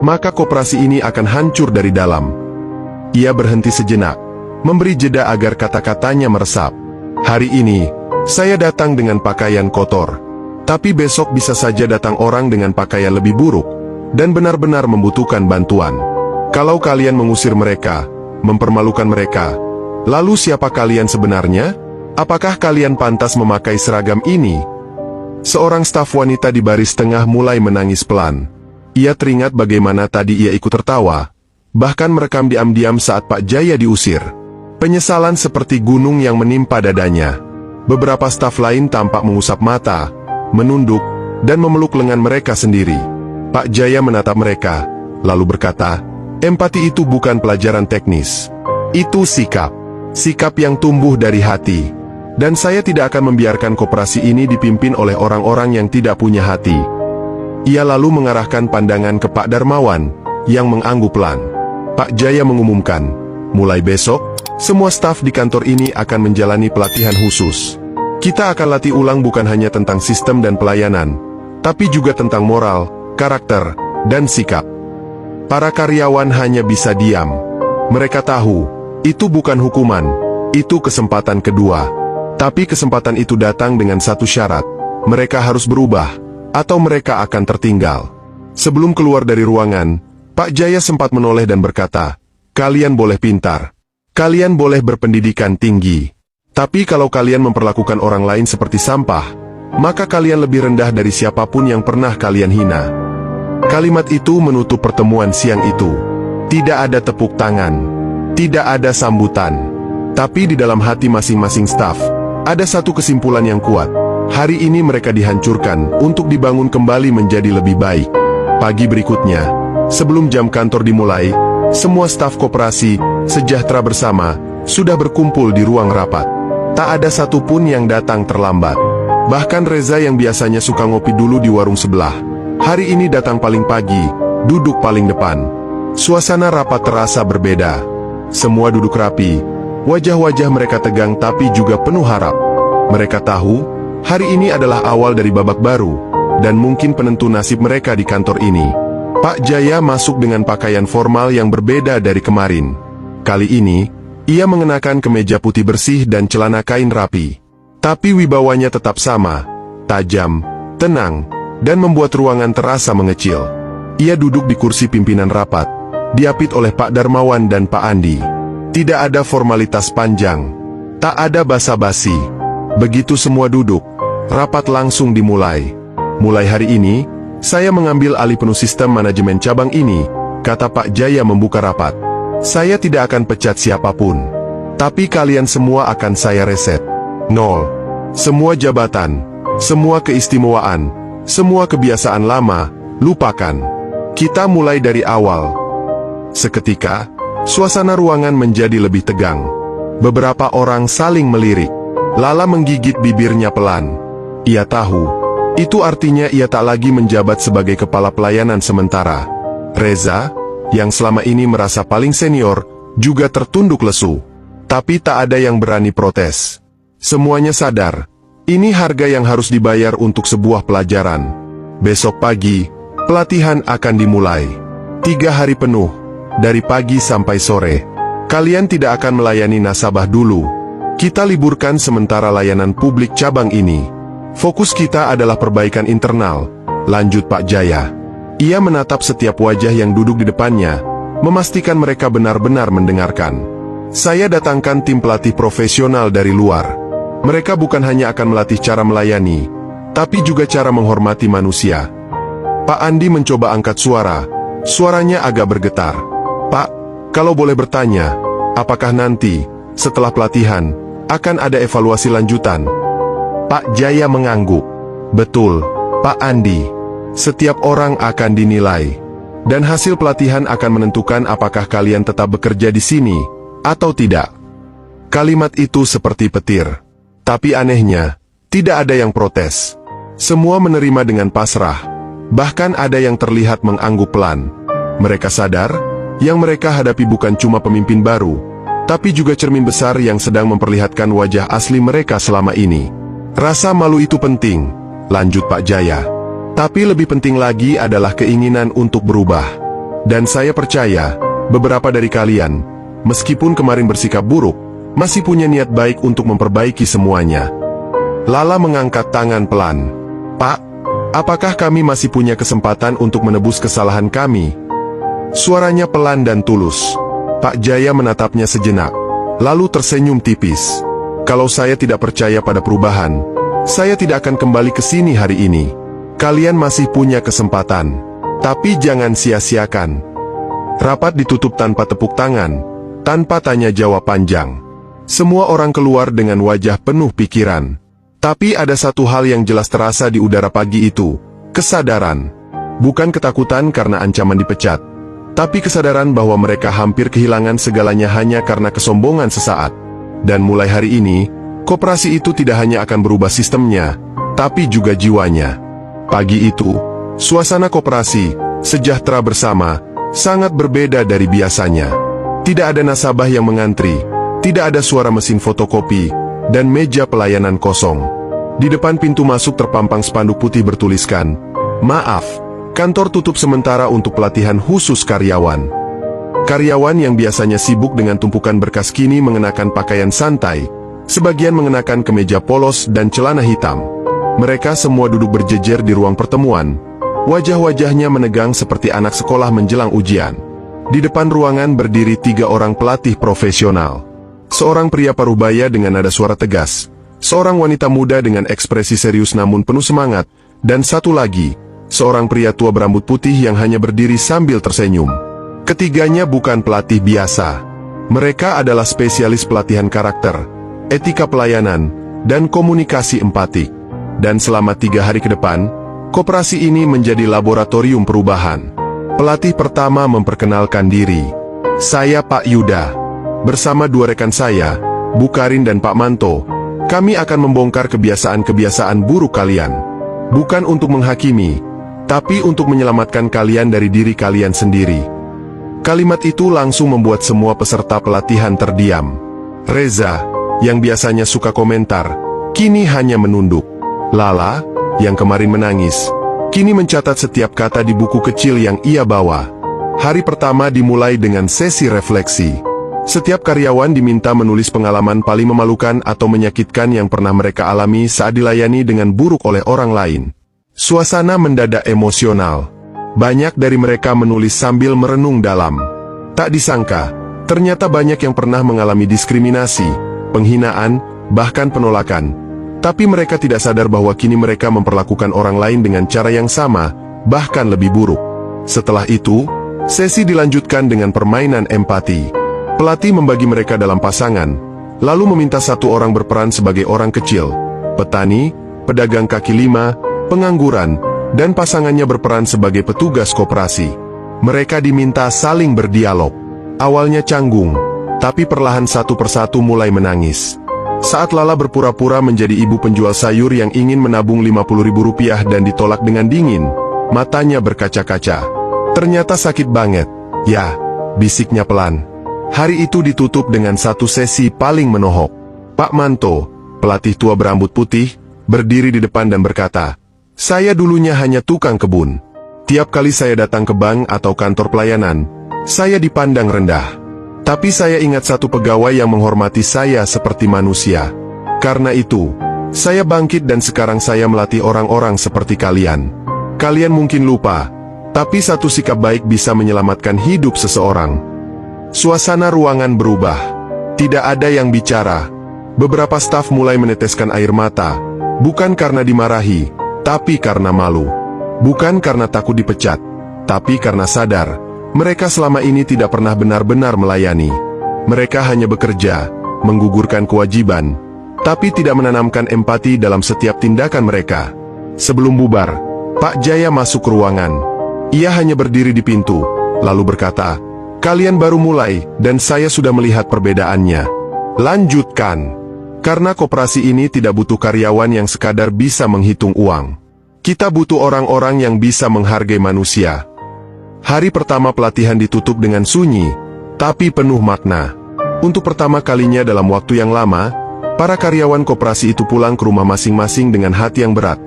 maka koperasi ini akan hancur dari dalam. Ia berhenti sejenak, memberi jeda agar kata-katanya meresap. Hari ini, saya datang dengan pakaian kotor. Tapi besok bisa saja datang orang dengan pakaian lebih buruk, dan benar-benar membutuhkan bantuan. Kalau kalian mengusir mereka, mempermalukan mereka, lalu siapa kalian sebenarnya? Apakah kalian pantas memakai seragam ini? Seorang staf wanita di baris tengah mulai menangis pelan. Ia teringat bagaimana tadi ia ikut tertawa, bahkan merekam diam-diam saat Pak Jaya diusir. Penyesalan seperti gunung yang menimpa dadanya. Beberapa staf lain tampak mengusap mata, menunduk, dan memeluk lengan mereka sendiri. Pak Jaya menatap mereka, lalu berkata, empati itu bukan pelajaran teknis. Itu sikap. Sikap yang tumbuh dari hati. Dan saya tidak akan membiarkan koperasi ini dipimpin oleh orang-orang yang tidak punya hati. Ia lalu mengarahkan pandangan ke Pak Darmawan, yang mengangguk pelan. Pak Jaya mengumumkan, mulai besok, semua staf di kantor ini akan menjalani pelatihan khusus. Kita akan latih ulang bukan hanya tentang sistem dan pelayanan, tapi juga tentang moral, karakter, dan sikap. Para karyawan hanya bisa diam. Mereka tahu, itu bukan hukuman, itu kesempatan kedua. Tapi kesempatan itu datang dengan satu syarat, mereka harus berubah, atau mereka akan tertinggal. Sebelum keluar dari ruangan, Pak Jaya sempat menoleh dan berkata, kalian boleh pintar, kalian boleh berpendidikan tinggi, tapi kalau kalian memperlakukan orang lain seperti sampah, maka kalian lebih rendah dari siapapun yang pernah kalian hina. Kalimat itu menutup pertemuan siang itu. Tidak ada tepuk tangan, tidak ada sambutan, tapi di dalam hati masing-masing staf, ada satu kesimpulan yang kuat. Hari ini mereka dihancurkan untuk dibangun kembali menjadi lebih baik. Pagi berikutnya, sebelum jam kantor dimulai, semua staf koperasi, sejahtera bersama, sudah berkumpul di ruang rapat. Tak ada satupun yang datang terlambat. Bahkan Reza yang biasanya suka ngopi dulu di warung sebelah, hari ini datang paling pagi, duduk paling depan. Suasana rapat terasa berbeda. Semua duduk rapi, wajah-wajah mereka tegang tapi juga penuh harap. Mereka tahu, hari ini adalah awal dari babak baru, dan mungkin penentu nasib mereka di kantor ini. Pak Jaya masuk dengan pakaian formal yang berbeda dari kemarin. Kali ini, ia mengenakan kemeja putih bersih dan celana kain rapi. Tapi wibawanya tetap sama, tajam, tenang, dan membuat ruangan terasa mengecil. Ia duduk di kursi pimpinan rapat, diapit oleh Pak Darmawan dan Pak Andi. Tidak ada formalitas panjang, tak ada basa-basi. Begitu semua duduk, rapat langsung dimulai. Mulai hari ini, saya mengambil alih penuh sistem manajemen cabang ini, kata Pak Jaya membuka rapat. Saya tidak akan pecat siapapun, tapi kalian semua akan saya reset. Nol. Semua jabatan, semua keistimewaan, semua kebiasaan lama, lupakan. Kita mulai dari awal. Seketika, suasana ruangan menjadi lebih tegang. Beberapa orang saling melirik. Lala menggigit bibirnya pelan. Ia tahu, itu artinya ia tak lagi menjabat sebagai kepala pelayanan sementara. Reza, yang selama ini merasa paling senior, juga tertunduk lesu. Tapi tak ada yang berani protes. Semuanya sadar, ini harga yang harus dibayar untuk sebuah pelajaran. Besok pagi, pelatihan akan dimulai. 3 hari penuh, dari pagi sampai sore. Kalian tidak akan melayani nasabah dulu. Kita liburkan sementara layanan publik cabang ini. Fokus kita adalah perbaikan internal, lanjut Pak Jaya. Ia menatap setiap wajah yang duduk di depannya, memastikan mereka benar-benar mendengarkan. Saya datangkan tim pelatih profesional dari luar. Mereka bukan hanya akan melatih cara melayani, tapi juga cara menghormati manusia. Pak Andi mencoba angkat suara. Suaranya agak bergetar. Pak, kalau boleh bertanya, apakah nanti, setelah pelatihan, akan ada evaluasi lanjutan? Pak Jaya mengangguk. Betul, Pak Andi. Setiap orang akan dinilai. Dan hasil pelatihan akan menentukan apakah kalian tetap bekerja di sini, atau tidak. Kalimat itu seperti petir. Tapi anehnya, tidak ada yang protes. Semua menerima dengan pasrah. Bahkan ada yang terlihat mengangguk pelan. Mereka sadar, yang mereka hadapi bukan cuma pemimpin baru, tapi juga cermin besar yang sedang memperlihatkan wajah asli mereka selama ini. Rasa malu itu penting, lanjut Pak Jaya. Tapi lebih penting lagi adalah keinginan untuk berubah. Dan saya percaya, beberapa dari kalian, meskipun kemarin bersikap buruk, masih punya niat baik untuk memperbaiki semuanya. Lala mengangkat tangan pelan. Pak, apakah kami masih punya kesempatan untuk menebus kesalahan kami? Suaranya pelan dan tulus. Pak Jaya menatapnya sejenak, lalu tersenyum tipis. Kalau saya tidak percaya pada perubahan, saya tidak akan kembali ke sini hari ini. Kalian masih punya kesempatan, tapi jangan sia-siakan. Rapat ditutup tanpa tepuk tangan, tanpa tanya jawab panjang. Semua orang keluar dengan wajah penuh pikiran. Tapi ada satu hal yang jelas terasa di udara pagi itu, kesadaran. Bukan ketakutan karena ancaman dipecat, tapi kesadaran bahwa mereka hampir kehilangan segalanya hanya karena kesombongan sesaat. Dan mulai hari ini, koperasi itu tidak hanya akan berubah sistemnya, tapi juga jiwanya. Pagi itu, suasana koperasi, sejahtera bersama, sangat berbeda dari biasanya. Tidak ada nasabah yang mengantri, tidak ada suara mesin fotokopi, dan meja pelayanan kosong. Di depan pintu masuk terpampang spanduk putih bertuliskan, "Maaf, kantor tutup sementara untuk pelatihan khusus karyawan." Karyawan yang biasanya sibuk dengan tumpukan berkas kini mengenakan pakaian santai, sebagian mengenakan kemeja polos dan celana hitam. Mereka semua duduk berjejer di ruang pertemuan. Wajah-wajahnya menegang seperti anak sekolah menjelang ujian. Di depan ruangan berdiri 3 orang pelatih profesional. Seorang pria parubaya dengan nada suara tegas, seorang wanita muda dengan ekspresi serius namun penuh semangat, dan satu lagi, seorang pria tua berambut putih yang hanya berdiri sambil tersenyum. Ketiganya bukan pelatih biasa. Mereka adalah spesialis pelatihan karakter, etika pelayanan, dan komunikasi empatik. Dan selama 3 hari ke depan, koperasi ini menjadi laboratorium perubahan. Pelatih pertama memperkenalkan diri. Saya Pak Yuda. Bersama 2 rekan saya, Bu Karin dan Pak Manto, kami akan membongkar kebiasaan-kebiasaan buruk kalian. Bukan untuk menghakimi, tapi untuk menyelamatkan kalian dari diri kalian sendiri. Kalimat itu langsung membuat semua peserta pelatihan terdiam. Reza, yang biasanya suka komentar, kini hanya menunduk. Lala, yang kemarin menangis, kini mencatat setiap kata di buku kecil yang ia bawa. Hari pertama dimulai dengan sesi refleksi. Setiap karyawan diminta menulis pengalaman paling memalukan atau menyakitkan yang pernah mereka alami saat dilayani dengan buruk oleh orang lain. Suasana mendadak emosional. Banyak dari mereka menulis sambil merenung dalam. Tak disangka, ternyata banyak yang pernah mengalami diskriminasi, penghinaan, bahkan penolakan. Tapi mereka tidak sadar bahwa kini mereka memperlakukan orang lain dengan cara yang sama, bahkan lebih buruk. Setelah itu, sesi dilanjutkan dengan permainan empati. Pelatih membagi mereka dalam pasangan, lalu meminta satu orang berperan sebagai orang kecil, petani, pedagang kaki lima, pengangguran, dan pasangannya berperan sebagai petugas koperasi. Mereka diminta saling berdialog. Awalnya canggung, tapi perlahan satu persatu mulai menangis. Saat Lala berpura-pura menjadi ibu penjual sayur yang ingin menabung Rp50.000 dan ditolak dengan dingin, matanya berkaca-kaca. Ternyata sakit banget. Ya, bisiknya pelan. Hari itu ditutup dengan satu sesi paling menohok. Pak Manto, pelatih tua berambut putih, berdiri di depan dan berkata, "Saya dulunya hanya tukang kebun. Tiap kali saya datang ke bank atau kantor pelayanan, saya dipandang rendah. Tapi saya ingat satu pegawai yang menghormati saya seperti manusia. Karena itu, saya bangkit dan sekarang saya melatih orang-orang seperti kalian. Kalian mungkin lupa, tapi satu sikap baik bisa menyelamatkan hidup seseorang." Suasana ruangan berubah. Tidak ada yang bicara. Beberapa staf mulai meneteskan air mata, bukan karena dimarahi, tapi karena malu. Bukan karena takut dipecat, tapi karena sadar, mereka selama ini tidak pernah benar-benar melayani. Mereka hanya bekerja, menggugurkan kewajiban, tapi tidak menanamkan empati dalam setiap tindakan mereka. Sebelum bubar, Pak Jaya masuk ke ruangan. Ia hanya berdiri di pintu, lalu berkata, "Kalian baru mulai, dan saya sudah melihat perbedaannya. Lanjutkan. Karena koperasi ini tidak butuh karyawan yang sekadar bisa menghitung uang. Kita butuh orang-orang yang bisa menghargai manusia." Hari pertama pelatihan ditutup dengan sunyi, tapi penuh makna. Untuk pertama kalinya dalam waktu yang lama, para karyawan koperasi itu pulang ke rumah masing-masing dengan hati yang berat.